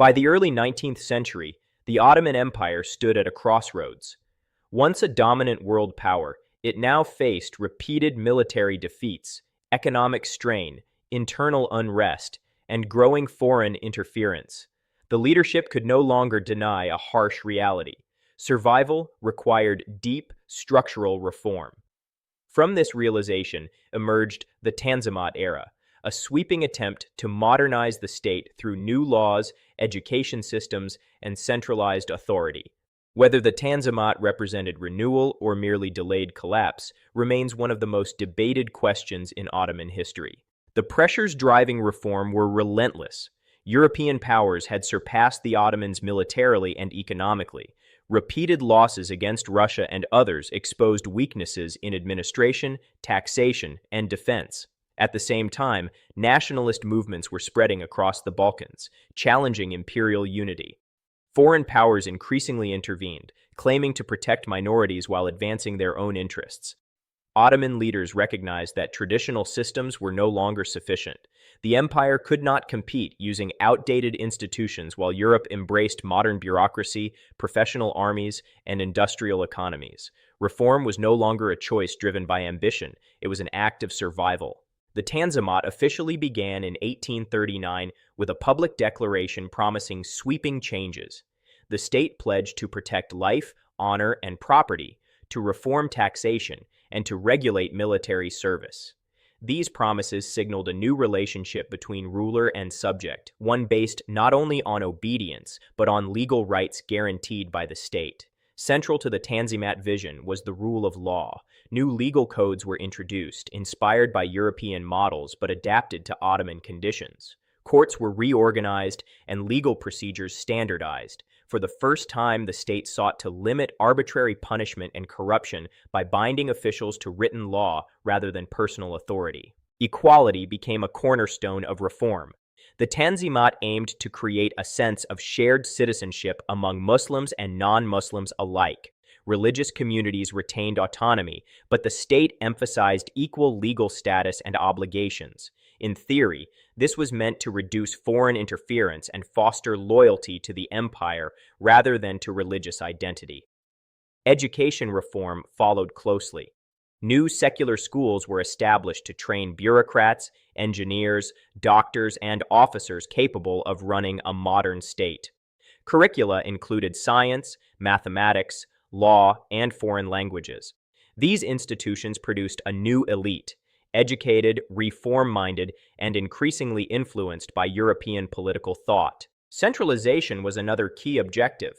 By the early 19th century, the Ottoman Empire stood at a crossroads. Once a dominant world power, it now faced repeated military defeats, economic strain, internal unrest, and growing foreign interference. The leadership could no longer deny a harsh reality. Survival required deep structural reform. From this realization emerged the Tanzimat era, a sweeping attempt to modernize the state through new laws, education systems, and centralized authority. Whether the Tanzimat represented renewal or merely delayed collapse remains one of the most debated questions in Ottoman history. The pressures driving reform were relentless. European powers had surpassed the Ottomans militarily and economically. Repeated losses against Russia and others exposed weaknesses in administration, taxation, and defense. At the same time, nationalist movements were spreading across the Balkans, challenging imperial unity. Foreign powers increasingly intervened, claiming to protect minorities while advancing their own interests. Ottoman leaders recognized that traditional systems were no longer sufficient. The empire could not compete using outdated institutions while Europe embraced modern bureaucracy, professional armies, and industrial economies. Reform was no longer a choice driven by ambition, it was an act of survival. The Tanzimat officially began in 1839 with a public declaration promising sweeping changes. The state pledged to protect life, honor, and property, to reform taxation, and to regulate military service. These promises signaled a new relationship between ruler and subject, one based not only on obedience, but on legal rights guaranteed by the state. Central to the Tanzimat vision was the rule of law. New legal codes were introduced, inspired by European models but adapted to Ottoman conditions. Courts were reorganized and legal procedures standardized. For the first time, the state sought to limit arbitrary punishment and corruption by binding officials to written law rather than personal authority. Equality became a cornerstone of reform. The Tanzimat aimed to create a sense of shared citizenship among Muslims and non-Muslims alike. Religious communities retained autonomy, but the state emphasized equal legal status and obligations. In theory, this was meant to reduce foreign interference and foster loyalty to the empire rather than to religious identity. Education reform followed closely. New secular schools were established to train bureaucrats, engineers, doctors, and officers capable of running a modern state. Curricula included science, mathematics, law, and foreign languages. These institutions produced a new elite, educated, reform-minded, and increasingly influenced by European political thought. Centralization was another key objective.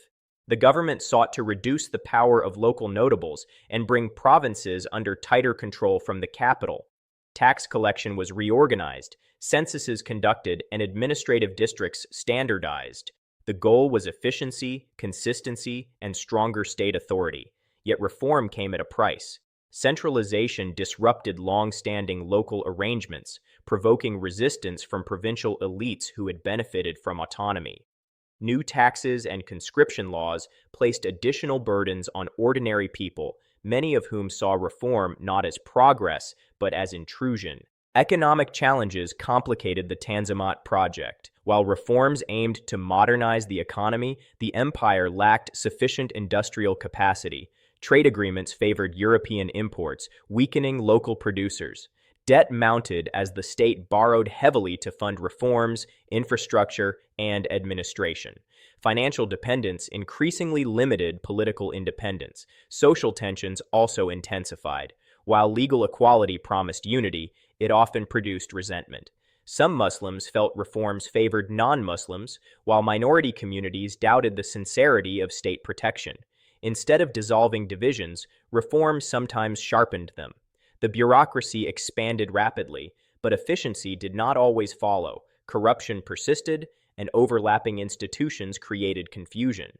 The government sought to reduce the power of local notables and bring provinces under tighter control from the capital. Tax collection was reorganized, censuses conducted, and administrative districts standardized. The goal was efficiency, consistency, and stronger state authority. Yet reform came at a price. Centralization disrupted long-standing local arrangements, provoking resistance from provincial elites who had benefited from autonomy. New taxes and conscription laws placed additional burdens on ordinary people, many of whom saw reform not as progress, but as intrusion. Economic challenges complicated the Tanzimat project. While reforms aimed to modernize the economy, the empire lacked sufficient industrial capacity. Trade agreements favored European imports, weakening local producers. Debt mounted as the state borrowed heavily to fund reforms, infrastructure, and administration. Financial dependence increasingly limited political independence. Social tensions also intensified. While legal equality promised unity, it often produced resentment. Some Muslims felt reforms favored non-Muslims, while minority communities doubted the sincerity of state protection. Instead of dissolving divisions, reforms sometimes sharpened them. The bureaucracy expanded rapidly, but efficiency did not always follow. Corruption persisted, and overlapping institutions created confusion.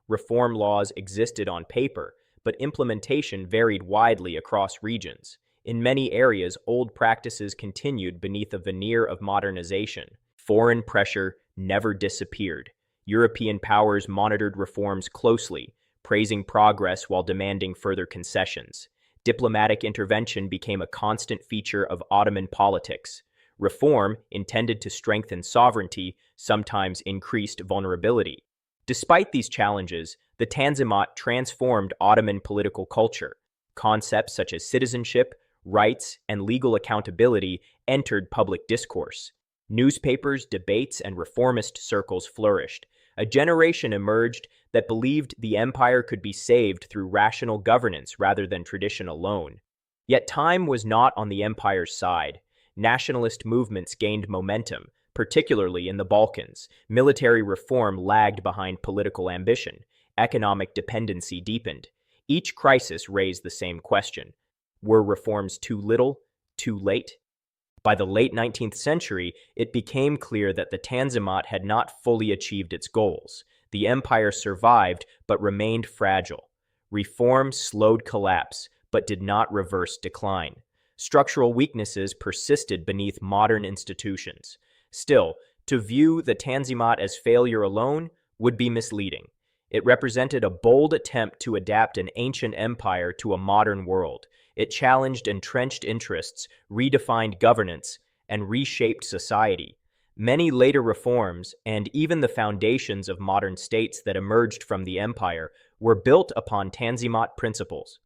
Reform laws existed on paper, but implementation varied widely across regions. In many areas, old practices continued beneath a veneer of modernization. Foreign pressure never disappeared. European powers monitored reforms closely, praising progress while demanding further concessions. Diplomatic intervention became a constant feature of Ottoman politics. Reform, intended to strengthen sovereignty, sometimes increased vulnerability. Despite these challenges, the Tanzimat transformed Ottoman political culture. Concepts such as citizenship, rights, and legal accountability entered public discourse. Newspapers, debates, and reformist circles flourished. A generation emerged that believed the empire could be saved through rational governance rather than tradition alone. Yet time was not on the empire's side. Nationalist movements gained momentum, particularly in the Balkans. Military reform lagged behind political ambition. Economic dependency deepened. Each crisis raised the same question. Were reforms too little, too late? By the late 19th century, it became clear that the Tanzimat had not fully achieved its goals. The empire survived, but remained fragile. Reform slowed collapse, but did not reverse decline. Structural weaknesses persisted beneath modern institutions. Still, to view the Tanzimat as failure alone would be misleading. It represented a bold attempt to adapt an ancient empire to a modern world. It challenged entrenched interests, redefined governance, and reshaped society. Many later reforms, and even the foundations of modern states that emerged from the empire, were built upon Tanzimat principles.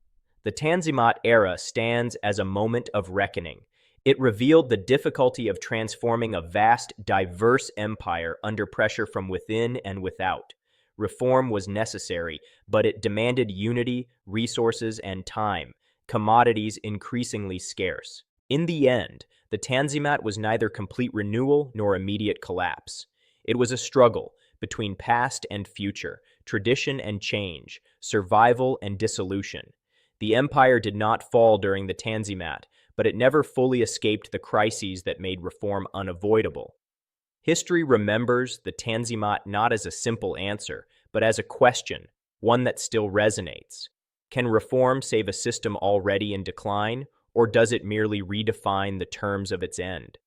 The Tanzimat era stands as a moment of reckoning. It revealed the difficulty of transforming a vast, diverse empire under pressure from within and without. Reform was necessary, but it demanded unity, resources, and time, commodities increasingly scarce. In the end, the Tanzimat was neither complete renewal nor immediate collapse. It was a struggle between past and future, tradition and change, survival and dissolution. The empire did not fall during the Tanzimat, but it never fully escaped the crises that made reform unavoidable. History remembers the Tanzimat not as a simple answer, but as a question, one that still resonates. Can reform save a system already in decline, or does it merely redefine the terms of its end?